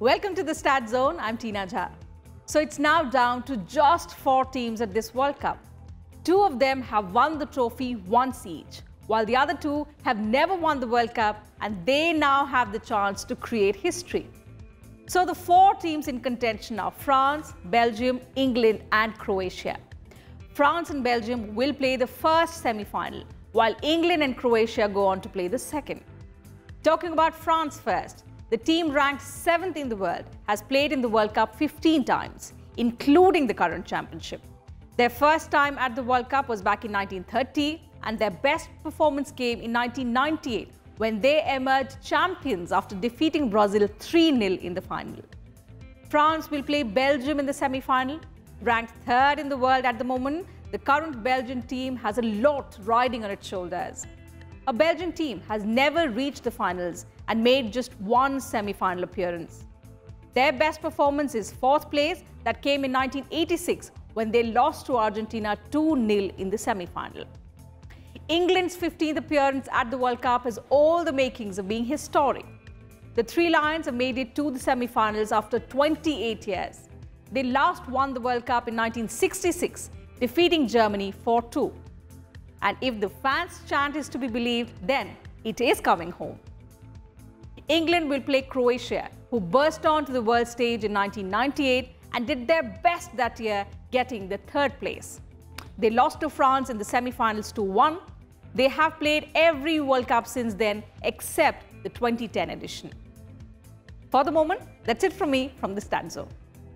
Welcome to the Stat Zone. I'm Tina Jha. So it's now down to just 4 teams at this World Cup. 2 of them have won the trophy once each, while the other 2 have never won the World Cup, and they now have the chance to create history. So the 4 teams in contention are France, Belgium, England and Croatia. France and Belgium will play the first semi-final, while England and Croatia go on to play the second. Talking about France first, the team ranked 7th in the world has played in the World Cup 15 times, including the current championship. Their first time at the World Cup was back in 1930, and their best performance came in 1998 when they emerged champions after defeating Brazil 3-0 in the final. France will play Belgium in the semi-final. Ranked 3rd in the world at the moment, the current Belgian team has a lot riding on its shoulders. A Belgian team has never reached the finals and made just 1 semi-final appearance. Their best performance is 4th place that came in 1986 when they lost to Argentina 2-0 in the semi-final. England's 15th appearance at the World Cup has all the makings of being historic. The 3 Lions have made it to the semi-finals after 28 years. They last won the World Cup in 1966, defeating Germany 4-2. And if the fans' chant is to be believed, then it is coming home. England will play Croatia, who burst onto the world stage in 1998 and did their best that year, getting the 3rd place. They lost to France in the semi-finals 2-1. They have played every World Cup since then, except the 2010 edition. For the moment, that's it from me from the Stat Zone.